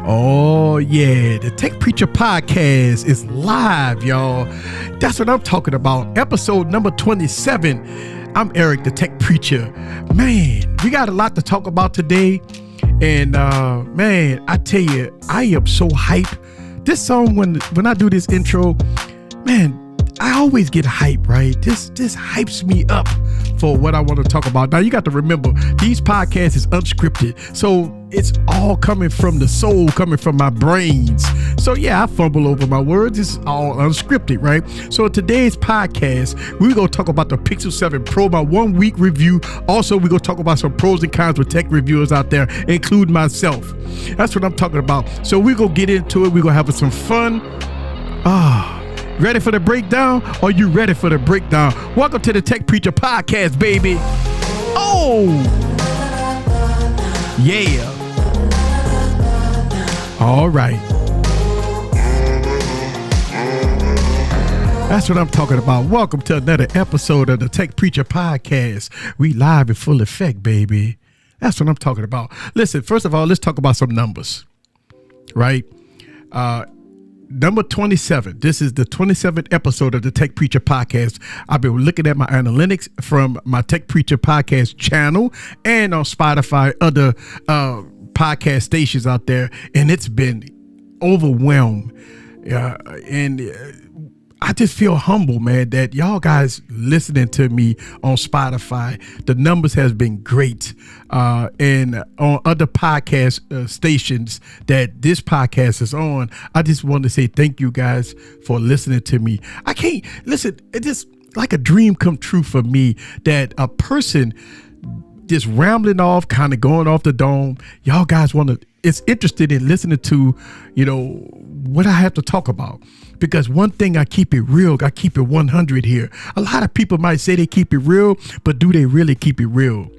Oh, yeah. The Tech Preacher Podcast is live, y'all. That's what I'm talking about. Episode number 27. I'm Eric, the Tech Preacher. Man, we got a lot to talk about today. And, man, I tell you, I am so hyped. This song, when I do this intro, man, I always get hype, right? This hypes me up for what I want to talk about. Now, you got to remember, these podcasts is unscripted. So it's all coming from the soul, coming from my brains. So yeah, I fumble over my words. It's all unscripted, right? So today's podcast, we're going to talk about the Pixel 7 Pro, my 1 week review. Also, we're going to talk about some pros and cons with tech reviewers out there, including myself. That's what I'm talking about. So we're going to get into it. We're going to have some fun. Ready for the breakdown? Are you ready for the breakdown? Welcome to the Tech Preacher Podcast, baby. Oh, yeah. All right. That's what I'm talking about. Welcome to another episode of the Tech Preacher Podcast. We live in full effect, baby. That's what I'm talking about. Listen, first of all, let's talk about some numbers, right? Number 27. This is the 27th episode of the Tech Preacher Podcast. I've been looking at my analytics from my Tech Preacher Podcast channel and on Spotify, other podcast stations out there, and it's been overwhelmed. I just feel humble, man, that y'all guys listening to me on Spotify. The numbers has been great. And on other podcast stations that this podcast is on, I just want to say thank you guys for listening to me. I can't listen. It's just like a dream come true for me that a person just rambling off, kind of going off the dome. Y'all guys is interested in listening to, what I have to talk about. Because one thing, I keep it real. I keep it 100 here. A lot of people might say they keep it real, but do they really keep it real?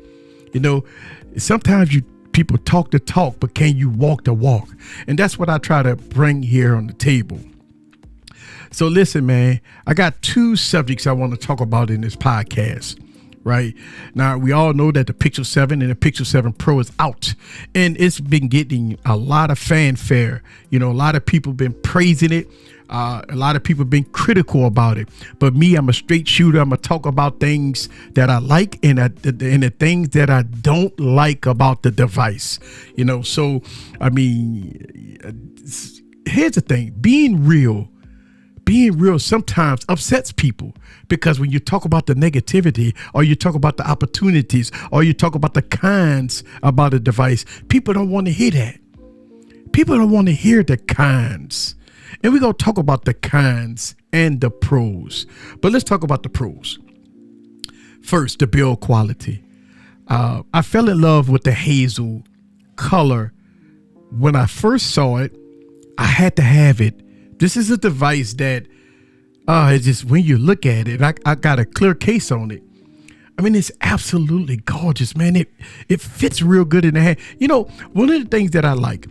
Sometimes people talk the talk, but can you walk the walk? And that's what I try to bring here on the table. So listen, man, I got two subjects I want to talk about in this podcast. Right now, we all know that the Pixel 7 and the Pixel 7 Pro is out, and it's been getting a lot of fanfare. A lot of people been praising it. A lot of people been critical about it. But me, I'm a straight shooter. I'm gonna talk about things that I like and the things that I don't like about the device. So I mean, here's the thing: being real sometimes upsets people, because when you talk about the negativity, or you talk about the opportunities, or you talk about the cons about a device, people don't want to hear that. People don't want to hear the cons. And we're going to talk about the cons and the pros. But let's talk about the pros. First, the build quality. I fell in love with the hazel color. When I first saw it, I had to have it. This is a device that it's just, when you look at it, I got a clear case on it. I mean, it's absolutely gorgeous, man. It fits real good in the hand. One of the things that I like,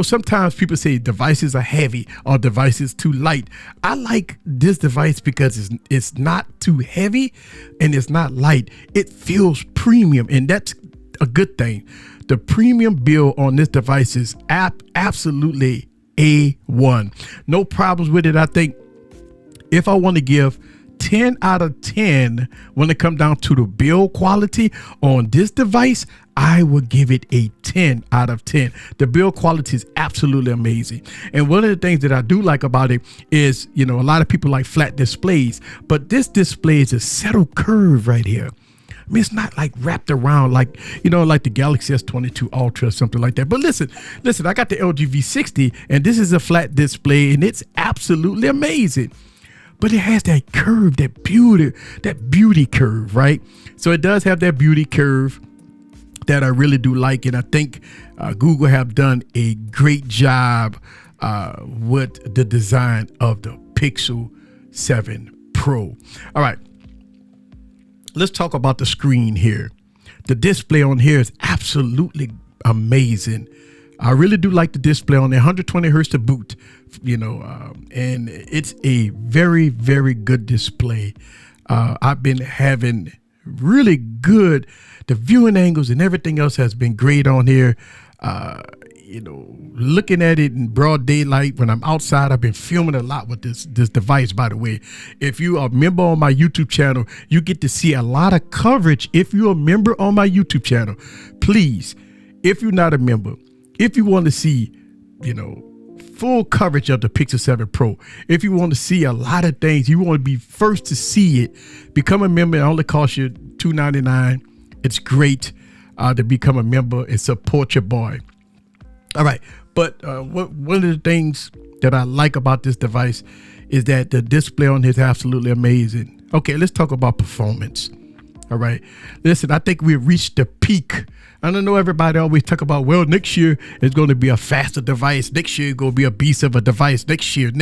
sometimes people say devices are heavy or devices too light. I like this device because it's not too heavy and it's not light. It feels premium, and that's a good thing. The premium build on this device is absolutely A1. No problems with it. I think if I want to give 10 out of 10 when it comes down to the build quality on this device, I would give it a 10 out of 10. The build quality is absolutely amazing. And one of the things that I do like about it is, a lot of people like flat displays, but this display is a settled curve right here. I mean, it's not like wrapped around like the Galaxy S22 Ultra or something like that. But listen, I got the LG V60, and this is a flat display, and it's absolutely amazing. But it has that curve, that beauty curve, right? So it does have that beauty curve that I really do like. And I think Google have done a great job with the design of the Pixel 7 Pro. All right. Let's talk about the screen here. The display on here is absolutely amazing. I really do like the display on there. 120 hertz to boot, and it's a very, very good display. I've been having really good, the viewing angles and everything else has been great on here. looking at it in broad daylight when I'm outside. I've been filming a lot with this device, by the way. If you are a member on my YouTube channel, you get to see a lot of coverage. If you're a member on my YouTube channel, please, if you're not a member, if you want to see, full coverage of the Pixel 7 Pro, if you want to see a lot of things, you want to be first to see it, become a member. It only costs you $2.99. It's great to become a member and support your boy. All right, but one of the things that I like about this device is that the display on it is absolutely amazing. Okay, let's talk about performance. All right, listen, I think we've reached the peak. I don't know, everybody always talk about, well, next year it's going to be a faster device. Next year it's going to be a beast of a device. Next year.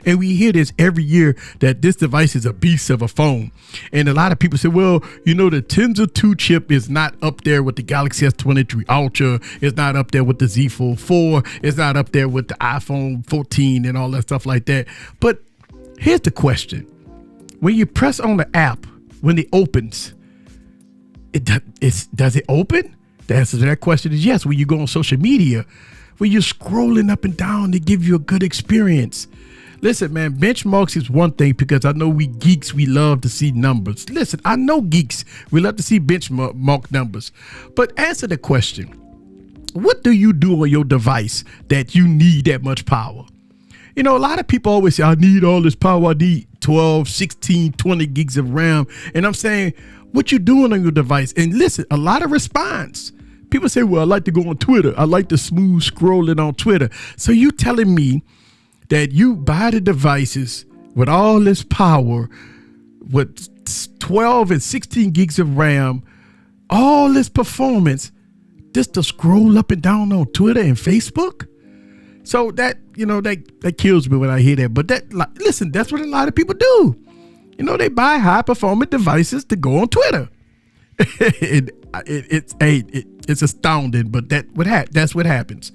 And we hear this every year that this device is a beast of a phone. And a lot of people say, well, the Tensor 2 chip is not up there with the Galaxy S23 Ultra. It's not up there with the Z Fold 4. It's not up there with the iPhone 14 and all that stuff like that. But here's the question. When you press on the app, when it opens, does it open? The answer to that question is yes. When you go on social media, when you're scrolling up and down, they give you a good experience. Listen, man, benchmarks is one thing, because I know we geeks, we love to see numbers. Listen, I know geeks, we love to see benchmark numbers. But answer the question, what do you do on your device that you need that much power? A lot of people always say, I need all this power. I need 12, 16, 20 gigs of RAM. And I'm saying, what you doing on your device? And listen, a lot of response. People say, well, I like to go on Twitter. I like the smooth scrolling on Twitter. So you telling me that you buy the devices with all this power, with 12 and 16 gigs of RAM, all this performance, just to scroll up and down on Twitter and Facebook? So that, that kills me when I hear that. But listen, that's what a lot of people do. They buy high performance devices to go on Twitter. It's astounding, but that's what happens.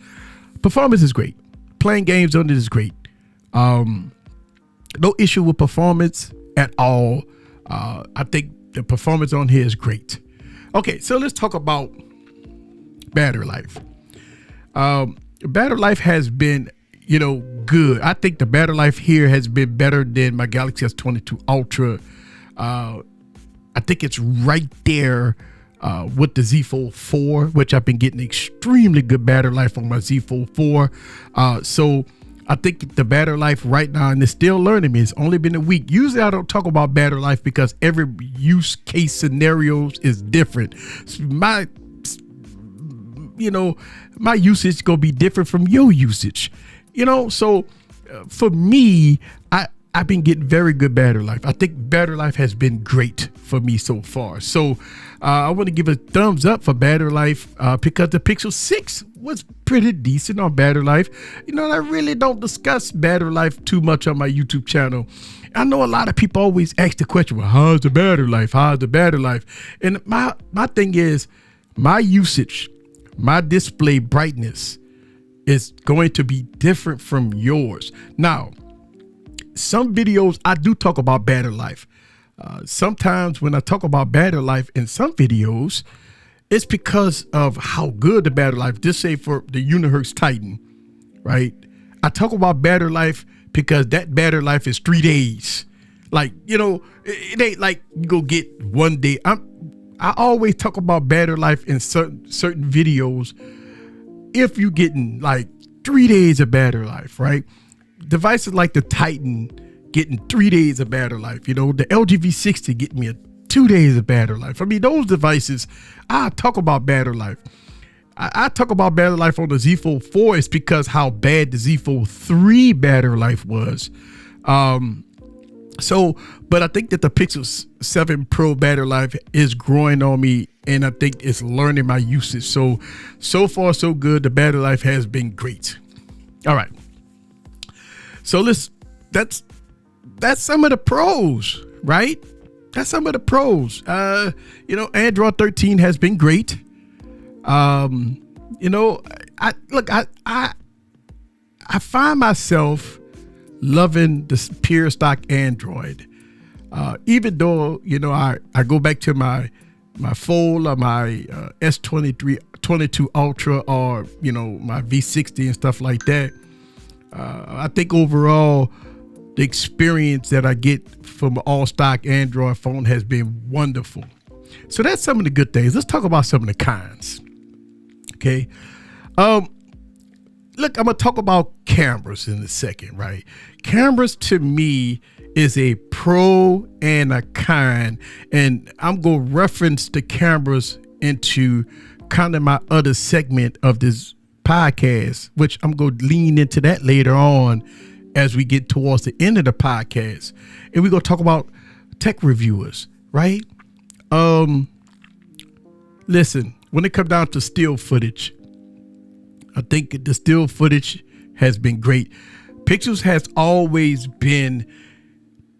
Performance is great. Playing games on it is great. No issue with performance at all. I think the performance on here is great. Okay, so let's talk about battery life. Battery life has been, good. I think the battery life here has been better than my Galaxy S22 Ultra. I think it's right there with the Z Fold 4, which I've been getting extremely good battery life on my Z Fold 4. So I think the battery life right now, and it's still learning me, it's only been a week. Usually I don't talk about battery life because every use case scenarios is different. My usage gonna be different from your usage, so for me, I've been getting very good battery life. I think battery life has been great for me so far. So I want to give a thumbs up for battery life because the Pixel 6 was pretty decent on battery life. I really don't discuss battery life too much on my YouTube channel. I know a lot of people always ask the question, well, how's the battery life? How's the battery life? And my thing is, my usage, my display brightness is going to be different from yours. Now, some videos I do talk about battery life. Sometimes when I talk about battery life in some videos, it's because of how good the battery life. Just say for the Unihertz Titan, right? I talk about battery life because that battery life is 3 days. Like, it ain't like you go get 1 day. I always talk about battery life in certain videos. If you're getting like 3 days of battery life, right? Devices like the Titan getting 3 days of battery life. The LG V60 getting me 2 days of battery life. I mean, those devices, I talk about battery life. I talk about battery life on the Z Fold 4 is because how bad the Z Fold 3 battery life was. But I think that the Pixel 7 Pro battery life is growing on me, and I think it's learning my usage. So far, so good. The battery life has been great. All right. So that's some of the pros, right? That's some of the pros. Android 13 has been great. I find myself loving the pure stock Android. Even though, I go back to my Fold or my S23 22 Ultra or, my V60 and stuff like that. I think overall, the experience that I get from an all-stock Android phone has been wonderful. So that's some of the good things. Let's talk about some of the cons. Okay. Look, I'm going to talk about cameras in a second, right? Cameras to me is a pro and a con, and I'm going to reference the cameras into kind of my other segment of this podcast, which I'm going to lean into that later on as we get towards the end of the podcast. And we're going to talk about tech reviewers, right? Listen, when it comes down to still footage, I think the still footage has been great. Pixels has always been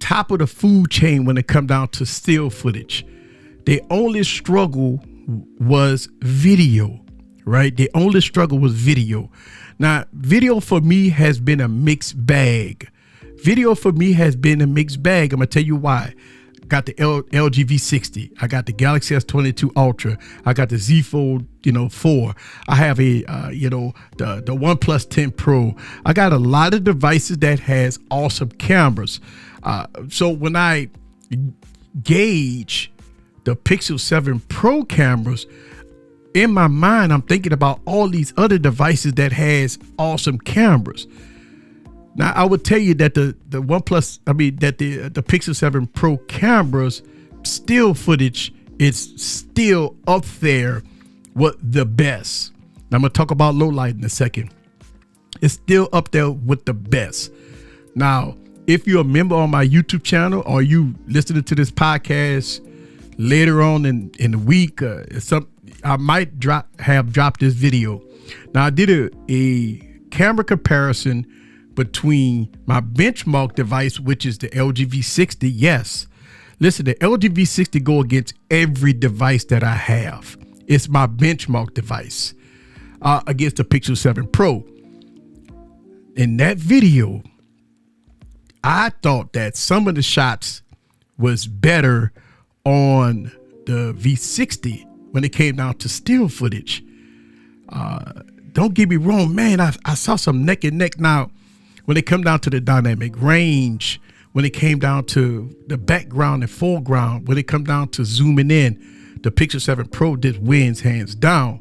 top of the food chain when it comes down to still footage. The only struggle was video, right? The only struggle was video. Now, video for me has been a mixed bag. Video for me has been a mixed bag. I'm going to tell you why. Got the LG V60. I got the Galaxy S22 Ultra. I got the Z Fold, 4. I have a, the OnePlus 10 Pro. I got a lot of devices that has awesome cameras. So when I gauge the Pixel 7 Pro cameras, in my mind, I'm thinking about all these other devices that has awesome cameras. Now, I would tell you that the Pixel 7 Pro cameras still footage is still up there with the best. Now, I'm going to talk about low light in a second. It's still up there with the best. Now, if you're a member on my YouTube channel or you listening to this podcast later on in the week, I might have dropped this video. Now, I did a camera comparison between my benchmark device, which is the LG V60. Yes, listen, the LG V60 go against every device that I have. It's my benchmark device against the Pixel 7 Pro. In that video, I thought that some of the shots was better on the V60 when it came down to still footage. Don't get me wrong, man. I saw some neck and neck. Now, when it come down to the dynamic range, when it came down to the background and foreground, when it come down to zooming in, the Pixel 7 Pro did wins hands down.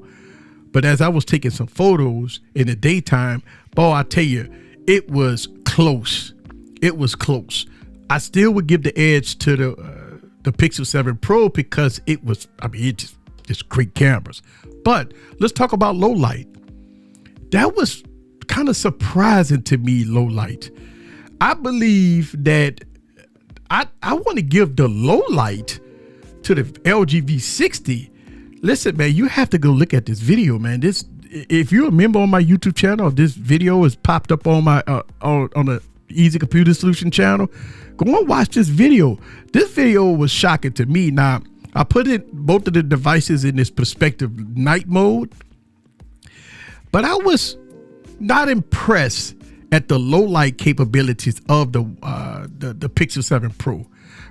But as I was taking some photos in the daytime, boy, I tell you, it was close. It was close. I still would give the edge to the Pixel 7 Pro because it was, it's great cameras. But let's talk about low light. That was kind of surprising to me, low light. I believe that I want to give the low light to the LG V60. Listen, man, you have to go look at this video, man. If you're a member on my YouTube channel, this video is popped up on my on the Easy Computer Solution channel. Go and watch this video. This video was shocking to me. Now, I put both of the devices in this perspective night mode, but I was not impressed at the low light capabilities of the Pixel 7 Pro,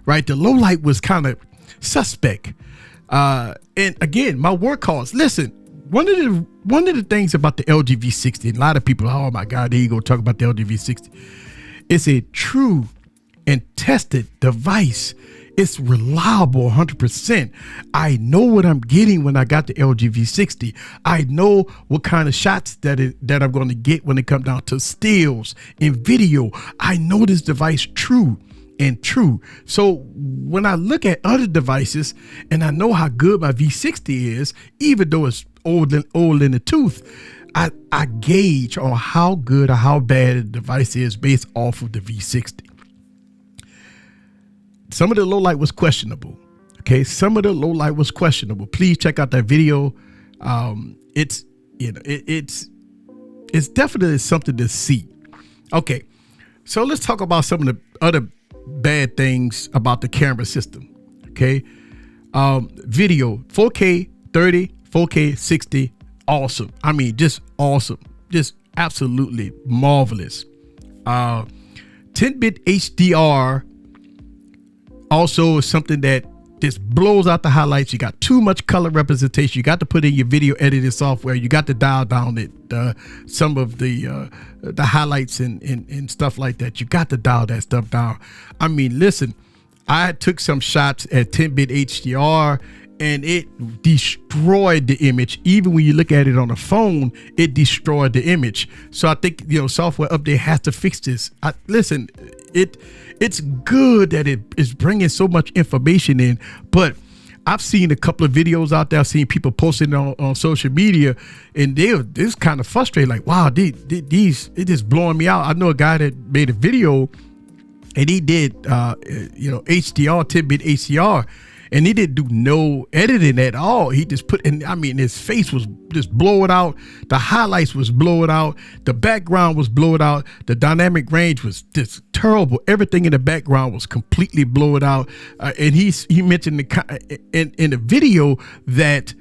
right? The low light was kind of suspect. And again, my workhorse. Listen, one of the things about the LG V60, and a lot of people, oh my God, there you go, talk about the LG V60. It's a true and tested device. It's reliable 100%. I know what I'm getting when I got the LG V60. I know what kind of shots that I'm going to get when it comes down to stills and video. I know this device true and true. So when I look at other devices and I know how good my V60 is, even though it's old in the tooth, I gauge on how good or how bad the device is based off of the V60. Some of the low light was questionable. Okay, some of the low light was questionable. Please check out that video. It's definitely something to see. Okay, so let's talk about some of the other bad things about the camera system. Okay, video 4K 30, 4K 60, awesome. I mean, just awesome, just absolutely marvelous. 10-bit HDR. Also something that this blows out the highlights. You got too much color representation. You got to put in your video editing software. You got to dial down some of the highlights and stuff like that. You got to dial that stuff down. I mean, listen, I took some shots at 10-bit HDR and it destroyed the image. Even when you look at it on the phone, it destroyed the image. So I think, software update has to fix this. Listen, it's good that it is bringing so much information in, but I've seen a couple of videos out there. I've seen people posting on social media, and it's kind of frustrating. Like, wow, these it just blowing me out. I know a guy that made a video, and he did HDR, 10-bit HDR, and he didn't do no editing at all. He just put in, I mean, his face was just blowing out. The highlights was blowing out. The background was blowing out. The dynamic range was just terrible. Everything in the background was completely blowing out. And he mentioned in the video that,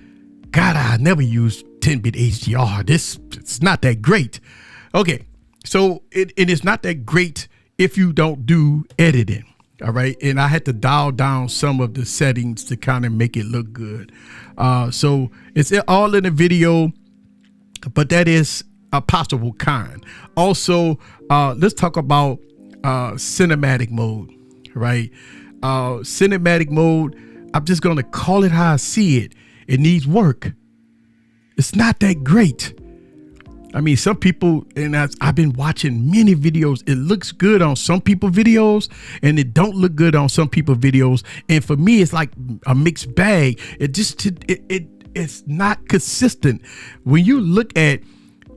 God, I never used 10-bit HDR. It's not that great. Okay, so it is not that great if you don't do editing. All right. And I had to dial down some of the settings to kind of make it look good. So it's all in the video, but that is a possible kind. Also, let's talk about cinematic mode, right? Cinematic mode, I'm just going to call it how I see it. It needs work. It's not that great. I mean, some people, and I've been watching many videos, it looks good on some people's videos and it don't look good on some people's videos. And for me, it's like a mixed bag. It's not consistent. When you look at,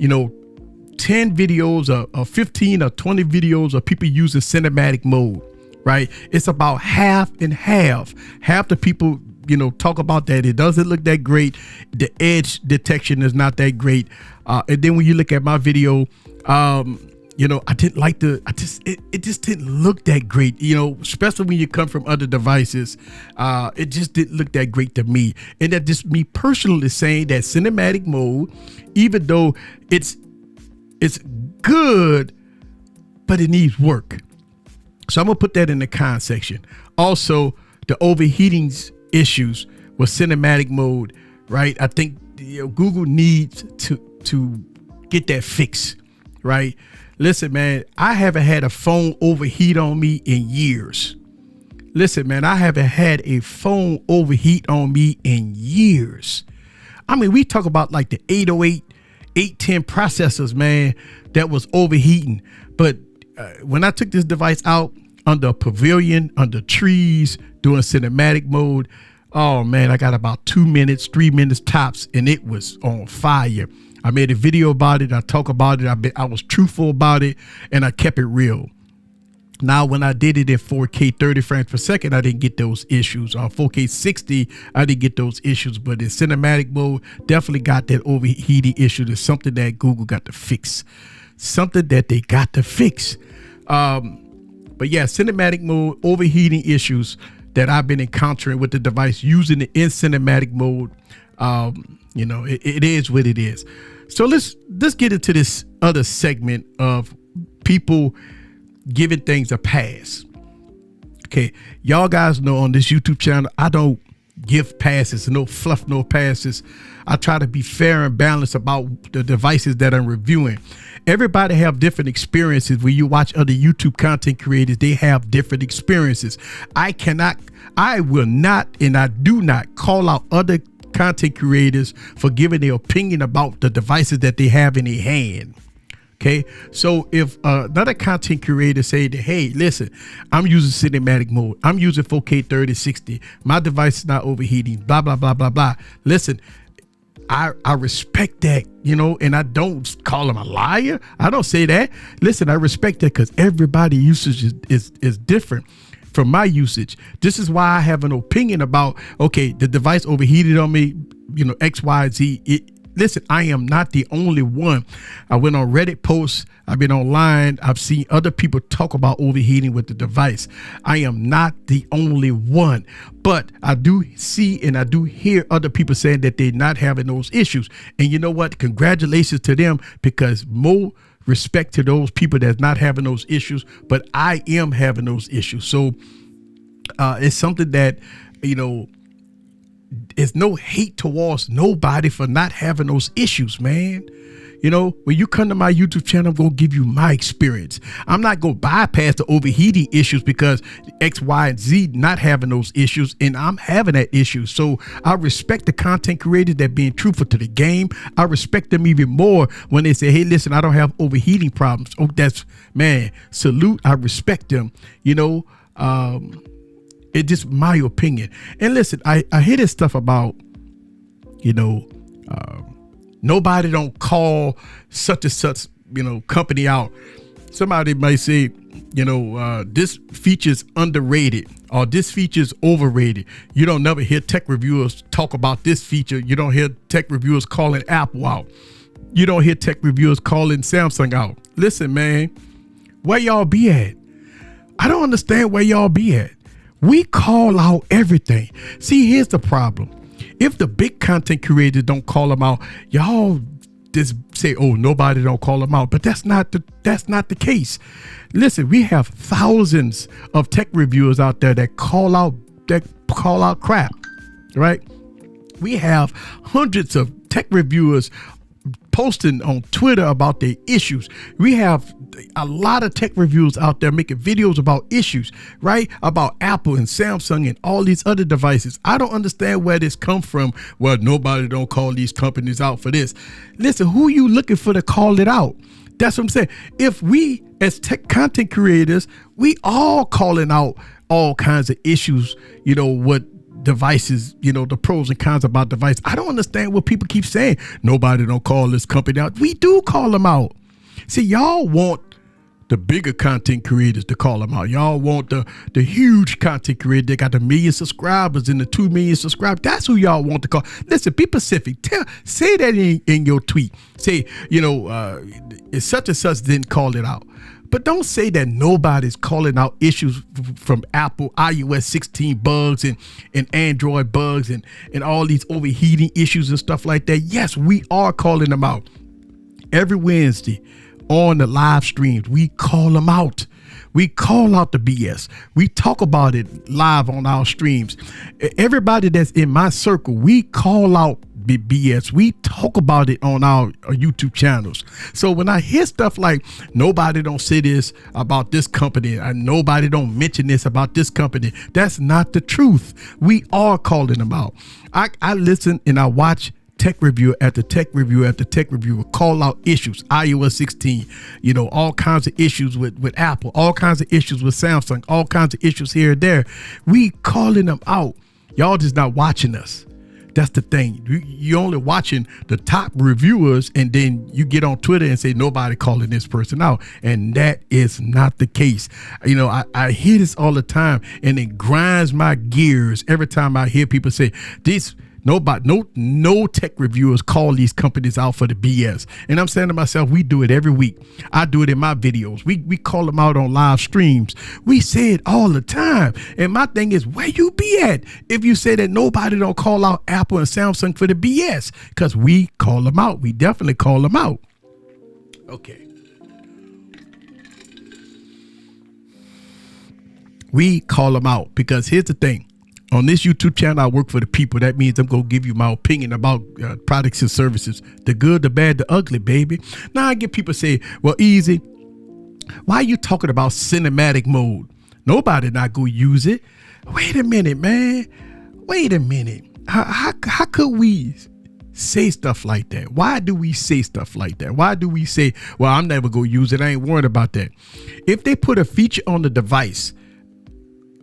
10 videos or 15 or 20 videos of people using cinematic mode, right? It's about half and half. Half the people talk about that it doesn't look that great. The edge detection is not that great. And then when you look at my video, I didn't like it just didn't look that great, especially when you come from other devices. It just didn't look that great to me. And that just me personally saying that cinematic mode, even though it's good, but it needs work. So I'm gonna put that in the con section. Also, the overheating issues with cinematic mode, right? I think Google needs to get that fixed, right? Listen, man, I haven't had a phone overheat on me in years. Listen, man, I haven't had a phone overheat on me in years. I mean, we talk about like the 808, 810 processors, man, that was overheating. But when I took this device out under a pavilion, under trees, doing cinematic mode, oh man, I got about 2 minutes, 3 minutes tops, and it was on fire. I made a video about it. I talk about it. I was truthful about it, and I kept it real. Now, when I did it in 4K 30 frames per second, I didn't get those issues. On 4K 60, I didn't get those issues. But in cinematic mode, definitely got that overheating issue. There's something that Google got to fix. Something that they got to fix. But yeah, cinematic mode, overheating issues that I've been encountering with the device, using it in cinematic mode. It is what it is. So let's get into this other segment of people giving things a pass. Okay, y'all guys know on this YouTube channel, I don't give passes, no fluff, no passes. I try to be fair and balanced about the devices that I'm reviewing. Everybody have different experiences. When you watch other YouTube content creators, they have different experiences. I will not, and I do not call out other content creators for giving their opinion about the devices that they have in their hand. Okay, so if another content creator say that, hey, listen, I'm using cinematic mode, I'm using 4K 3060, my device is not overheating, blah blah blah blah blah. Listen, I respect that, and I don't call him a liar. I don't say that. Listen, I respect that because everybody's usage is different from my usage. This is why I have an opinion about, okay, the device overheated on me, X, Y, Z. Listen, I am not the only one. I went on Reddit posts. I've been online. I've seen other people talk about overheating with the device. I am not the only one, but I do see and I do hear other people saying that they're not having those issues. And you know what? Congratulations to them, because more respect to those people that's not having those issues, but I am having those issues. So it's something that you know, it's no hate towards nobody for not having those issues, man. You know, when you come to my YouTube channel, I'm going to give you my experience. I'm not going to bypass the overheating issues because X, Y, and Z not having those issues, and I'm having that issue. So I respect the content creators that being truthful to the game. I respect them even more when they say, hey, listen, I don't have overheating problems. Oh, that's, man, salute. I respect them. You know, it's just my opinion. And listen, I hear this stuff about, you know, nobody don't call such and such, you know, company out. Somebody might say, you know, this feature's underrated or this feature's overrated. You don't never hear tech reviewers talk about this feature. You don't hear tech reviewers calling Apple out. You don't hear tech reviewers calling Samsung out. Listen, man, where y'all be at? I don't understand where y'all be at. We call out everything. See, here's the problem. If the big content creators don't call them out, y'all just say, oh, nobody don't call them out. But that's not the case. Listen, we have thousands of tech reviewers out there that call out crap, right? We have hundreds of tech reviewers posting on Twitter about their issues. We have a lot of tech reviews out there making videos about issues, right? About Apple and Samsung and all these other devices. I don't understand where this come from. Well, nobody don't call these companies out for this. Listen, who you looking for to call it out? That's what I'm saying. If we as tech content creators, we all calling out all kinds of issues, you know, what devices, you know, the pros and cons about device. I don't understand what people keep saying. Nobody don't call this company out. We do call them out. See, y'all want the bigger content creators to call them out. Y'all want the huge content creator that got the 1 million subscribers and the 2 million subscribers. That's who y'all want to call. Listen, be specific. Say that in your tweet. Say, you know, it's such and such didn't call it out. But don't say that nobody's calling out issues from Apple, iOS 16 bugs and Android bugs and all these overheating issues and stuff like that. Yes, we are calling them out. Every Wednesday on the live streams, we call them out. We call out the BS. We talk about it live on our streams. Everybody that's in my circle, we call out BS. We talk about it on our YouTube channels. So when I hear stuff like nobody don't say this about this company and nobody don't mention this about this company, that's not the truth. We are calling them out. I listen and I watch tech review after tech review after tech review call out issues, iOS 16, you know, all kinds of issues with Apple, all kinds of issues with Samsung, all kinds of issues here and there. We calling them out. Y'all just not watching us. That's the thing. You're only watching the top reviewers, and then you get on Twitter and say nobody calling this person out, and that is not the case. You know, I hear this all the time, and it grinds my gears every time I hear people say this. No tech reviewers call these companies out for the BS. And I'm saying to myself, we do it every week. I do it in my videos. We call them out on live streams. We say it all the time. And my thing is, where you be at if you say that nobody don't call out Apple and Samsung for the BS? Because we call them out. We definitely call them out. Okay. We call them out because here's the thing. On this YouTube channel, I work for the people. That means I'm going to give you my opinion about products and services, the good, the bad, the ugly, baby. Now I get people say, well, Easy, why are you talking about cinematic mode? Nobody not going to use it. Wait a minute, man. Wait a minute. How could we say stuff like that? Why do we say stuff like that? Why do we say, well, I'm never going to use it. I ain't worried about that. If they put a feature on the device,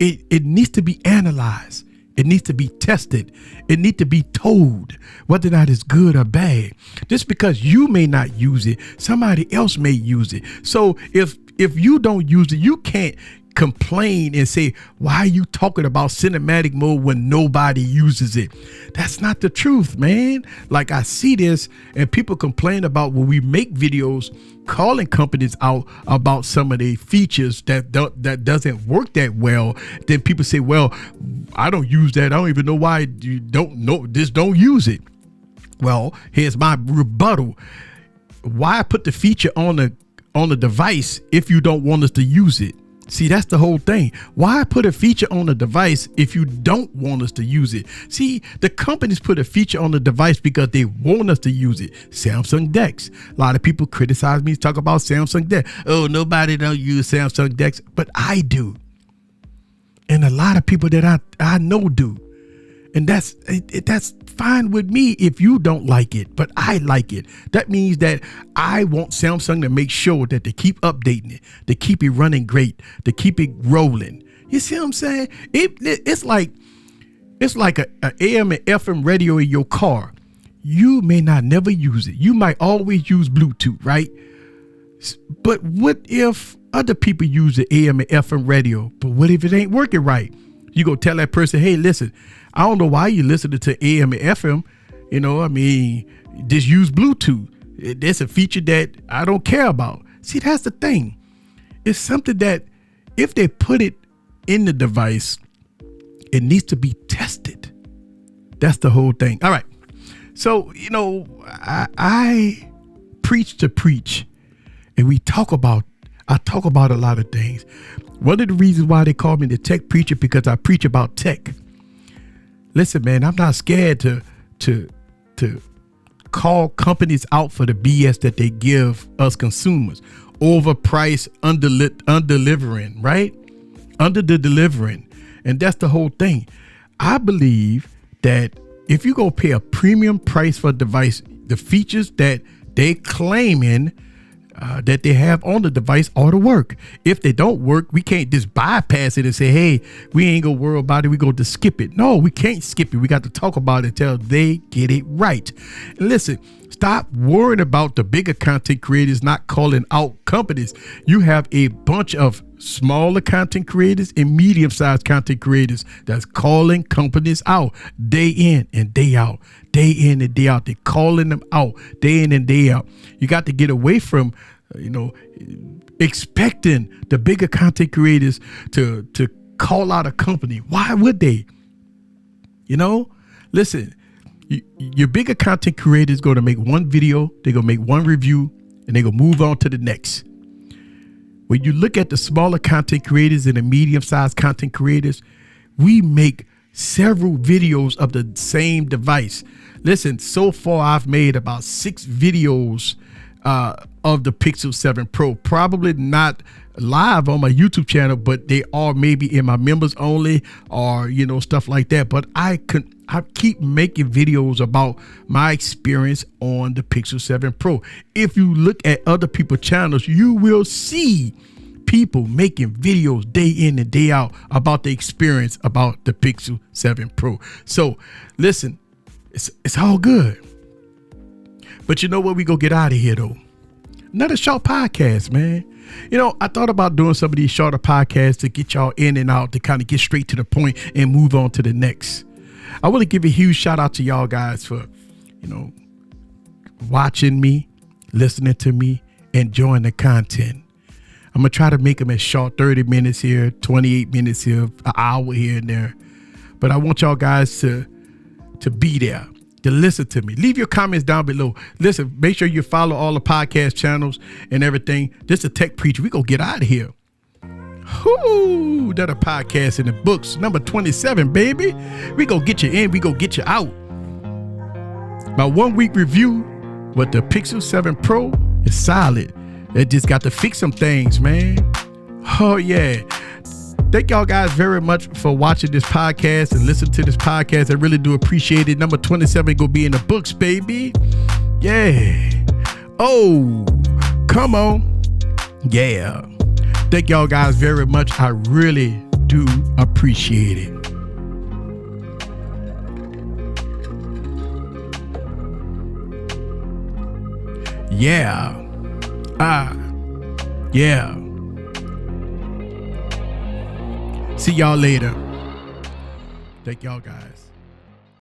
it needs to be analyzed. It needs to be tested. It needs to be told whether or not it's good or bad. Just because you may not use it, somebody else may use it. So if you don't use it, you can't complain and say, why are you talking about cinematic mode when nobody uses it? That's not the truth, man. Like, I see this and people complain about when we make videos calling companies out about some of the features that doesn't work that well. Then people say, well, I don't use that. I don't even know why you don't know. Just don't use it. Well, here's my rebuttal. Why put the feature on the device if you don't want us to use it? See, that's the whole thing. Why put a feature on the device if you don't want us to use it? See, the companies put a feature on the device because they want us to use it. Samsung DeX. A lot of people criticize me, talk about Samsung DeX. Oh, nobody don't use Samsung DeX, but I do. And a lot of people that I know do. And that's fine with me if you don't like it, but I like it. That means that I want Samsung to make sure that they keep updating it, to keep it running great, to keep it rolling. You see what I'm saying? It's like a AM and FM radio in your car. You may not never use it. You might always use Bluetooth, right? But what if other people use the AM and FM radio? But what if it ain't working right? You go tell that person, hey, listen, I don't know why you listening to AM and FM. Just use Bluetooth. That's a feature that I don't care about. See, that's the thing. It's something that if they put it in the device, it needs to be tested. That's the whole thing. All right. So, I preach to preach, and I talk about a lot of things. One of the reasons why they call me the tech preacher, because I preach about tech. Listen, man, I'm not scared to call companies out for the BS that they give us consumers. Overpriced, under-delivering, right? Under-delivering. And that's the whole thing. I believe that if you go pay a premium price for a device, the features that they claiming that they have on the device ought to work. If they don't work, we can't just bypass it and say, hey, we ain't gonna worry about it. We go to skip it. No, we can't skip it. We got to talk about it until they get it right. And listen, stop worrying about the bigger content creators not calling out companies. You have a bunch of smaller content creators and medium-sized content creators that's calling companies out day in and day out, day in and day out. They're calling them out day in and day out. You got to get away from, expecting the bigger content creators to call out a company. Why would they? Listen, your bigger content creators going to make one video, they're going to make one review, and they're going to move on to the next. When you look at the smaller content creators and the medium-sized content creators, we make several videos of the same device. Listen, so far I've made about 6 videos of the Pixel 7 Pro. Probably not live on my YouTube channel, but they are maybe in my members only or, stuff like that. But I keep making videos about my experience on the Pixel 7 Pro. If you look at other people's channels, you will see people making videos day in and day out about the experience about the Pixel 7 Pro. So listen, it's all good. But you know what? We go get out of here though. Another short podcast, man. I thought about doing some of these shorter podcasts to get y'all in and out, to kind of get straight to the point and move on to the next. I want to give a huge shout out to y'all guys for, watching me, listening to me, enjoying the content. I'm going to try to make them as short, 30 minutes here, 28 minutes here, an hour here and there. But I want y'all guys to be there, to listen to me. Leave your comments down below. Listen, make sure you follow all the podcast channels and everything. This is a tech preacher. We gonna get out of here. That a podcast in the books. Number 27, baby. We gonna get you in. We gonna get you out. My 1 week review with the Pixel 7 Pro is solid. It just got to fix some things, man. Oh yeah. Thank y'all guys very much for watching this podcast and listening to this podcast. I really do appreciate it. Number 27 gonna be in the books, baby. Yeah. Oh, come on. Yeah. Thank y'all guys very much. I really do appreciate it. Yeah. Yeah. See y'all later. Thank y'all guys.